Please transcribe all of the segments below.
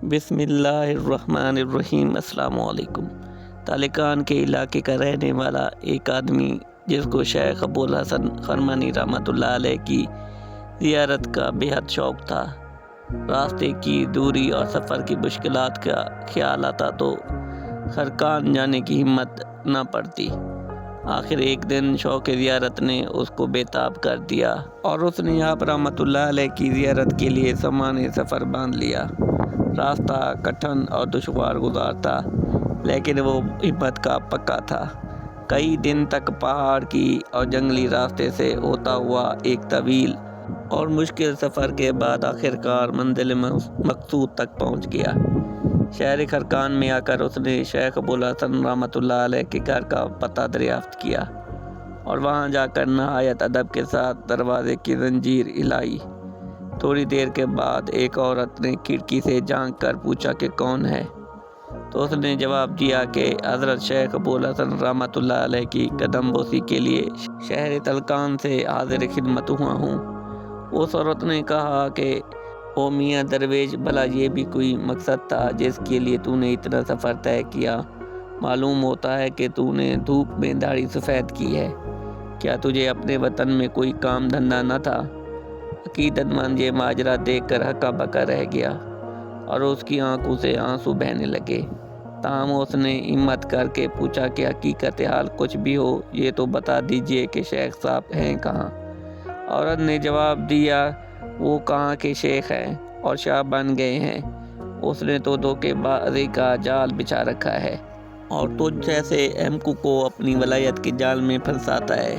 بسم اللہ الرحمن الرحیم۔ السلام علیکم۔ تالقان کے علاقے کا رہنے والا ایک آدمی جس کو شیخ ابوالحسن خرمانی رحمۃ اللہ علیہ کی زیارت کا بے حد شوق تھا، راستے کی دوری اور سفر کی مشکلات کا خیال آتا تو خرقان جانے کی ہمت نہ پڑتی۔ آخر ایک دن شوق زیارت نے اس کو بے تاب کر دیا اور اس نے آپ رحمۃ اللہ علیہ کی زیارت کے لیے سامان سفر باندھ لیا۔ راستہ کٹھن اور دشوار گزار تھا، لیکن وہ ہمت کا پکا تھا۔ کئی دن تک پہاڑ کی اور جنگلی راستے سے ہوتا ہوا ایک طویل اور مشکل سفر کے بعد آخرکار منزل مقصود تک پہنچ گیا۔ شہر خرقان میں آ کر اس نے شیخ ابوالحسن رحمۃ اللہ علیہ کے گھر کا پتہ دریافت کیا اور وہاں جا کر نہایت ادب کے ساتھ دروازے کی زنجیر ہلائی۔ تھوڑی دیر کے بعد ایک عورت نے کھڑکی سے جھانک کر پوچھا کہ کون ہے، تو اس نے جواب دیا کہ حضرت شیخ ابوالحسن رحمۃ اللہ علیہ کی قدم بوسی کے لیے شہر تالقان سے حاضر خدمت ہوا ہوں۔ اس عورت نے کہا کہ او میاں درویش، بھلا یہ بھی کوئی مقصد تھا جس کے لیے تو نے اتنا سفر طے کیا؟ معلوم ہوتا ہے کہ تو نے دھوپ میں داڑھی سفید کی ہے۔ کیا تجھے اپنے وطن میں کوئی کام دھندا نہ تھا؟ عقیدت مند یہ ماجرا دیکھ کر ہکا بکا رہ گیا اور اس کی آنکھوں سے آنسو بہنے لگے۔ تاہم اس نے ہمت کر کے پوچھا کہ حقیقت حال کچھ بھی ہو یہ تو بتا دیجئے کہ شیخ صاحب ہیں کہاں؟ عورت نے جواب دیا، وہ کہاں کے شیخ ہیں اور شاہ بن گئے ہیں، اس نے تو دھوکے بازی کا جال بچھا رکھا ہے اور تجھ جیسے احمقوں کو اپنی ولایت کے جال میں پھنساتا ہے۔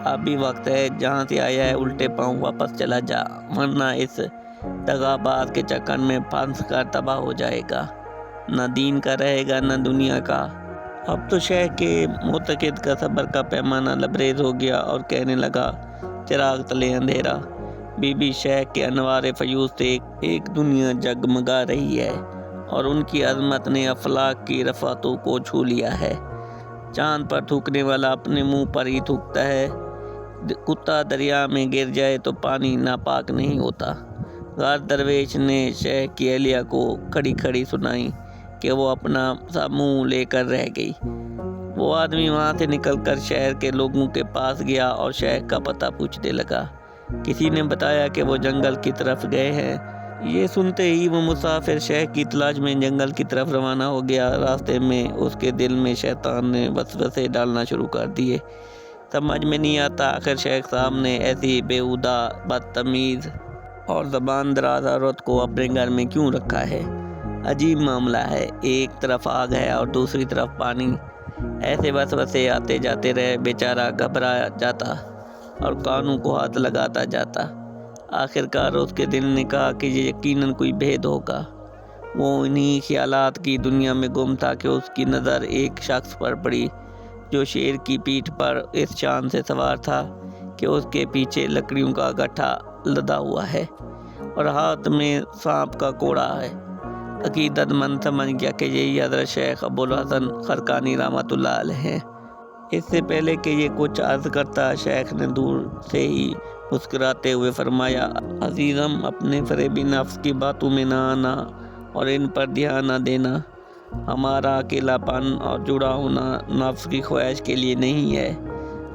اب بھی وقت ہے، جہاں سے آیا ہے الٹے پاؤں واپس چلا جا، ورنہ اس دغا باز کے چکر میں پھنس کر تباہ ہو جائے گا، نہ دین کا رہے گا نہ دنیا کا۔ اب تو شیخ کے معتقد کا صبر کا پیمانہ لبریز ہو گیا اور کہنے لگا، چراغ تلے اندھیرا۔ بی بی شیخ کے انوار فیوز سے ایک دنیا جگمگا رہی ہے اور ان کی عظمت نے افلاک کی رفعتوں کو چھو لیا ہے۔ چاند پر تھوکنے والا اپنے منہ پر ہی تھوکتا ہے، کتا دریا میں گر جائے تو پانی ناپاک نہیں ہوتا۔ غار درویش نے شیخ کی اہلیہ کو کھڑی کھڑی سنائی کہ وہ اپنا سا منہ لے کر رہ گئی۔ وہ آدمی وہاں سے نکل کر شہر کے لوگوں کے پاس گیا اور شیخ کا پتہ پوچھنے لگا۔ کسی نے بتایا کہ وہ جنگل کی طرف گئے ہیں۔ یہ سنتے ہی وہ مسافر شیخ کی تلاش میں جنگل کی طرف روانہ ہو گیا۔ راستے میں اس کے دل میں شیطان نے وسوسے ڈالنا شروع کر دیے۔ سمجھ میں نہیں آتا آخر شیخ صاحب نے ایسی بےہودہ، بدتمیز اور زبان دراز عورت کو اپنے گھر میں کیوں رکھا ہے۔ عجیب معاملہ ہے، ایک طرف آگ ہے اور دوسری طرف پانی۔ ایسے وسوسے آتے جاتے رہے، بیچارہ گھبرا جاتا اور کانوں کو ہاتھ لگاتا جاتا۔ آخرکار اس کے دل نے کہا کہ یہ یقیناً کوئی بھید ہوگا۔ وہ انہی خیالات کی دنیا میں گم تھا کہ اس کی نظر ایک شخص پر پڑی جو شیر کی پیٹھ پر اس شان سے سوار تھا کہ اس کے پیچھے لکڑیوں کا گٹھا لدا ہوا ہے اور ہاتھ میں سانپ کا کوڑا ہے۔ عقیدت مند سمجھ گیا کہ یہی حضرت شیخ ابوالحسن خرقانی رحمۃ اللہ علیہ ہیں۔ اس سے پہلے کہ یہ کچھ عرض کرتا، شیخ نے دور سے ہی مسکراتے ہوئے فرمایا، عزیزم، اپنے فریبی نفس کی باتوں میں نہ آنا اور ان پر دھیان نہ دینا۔ ہمارا اکیلا پن اور جڑا ہونا نفس کی خواہش کے لیے نہیں ہے،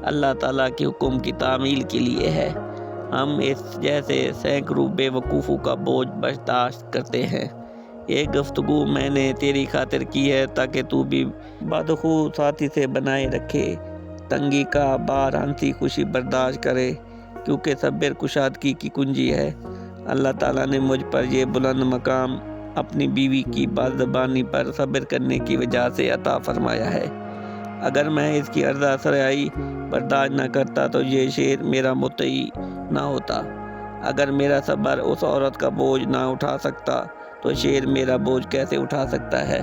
اللہ تعالیٰ کے حکم کی تعمیل کے لیے ہے۔ ہم اس جیسے سینکڑوں بے وقوفوں کا بوجھ برداشت کرتے ہیں۔ یہ گفتگو میں نے تیری خاطر کی ہے تاکہ تو بھی بدخو ساتھی سے بنائے رکھے، تنگی کا بار ہنسی خوشی برداشت کرے، کیونکہ صبر کشادگی کی کنجی ہے۔ اللہ تعالیٰ نے مجھ پر یہ بلند مقام اپنی بیوی کی باززبانی پر صبر کرنے کی وجہ سے عطا فرمایا ہے۔ اگر میں اس کی عرض آسرائی برداشت نہ کرتا تو یہ شیر میرا مطیع نہ ہوتا۔ اگر میرا صبر اس عورت کا بوجھ نہ اٹھا سکتا تو شیر میرا بوجھ کیسے اٹھا سکتا ہے؟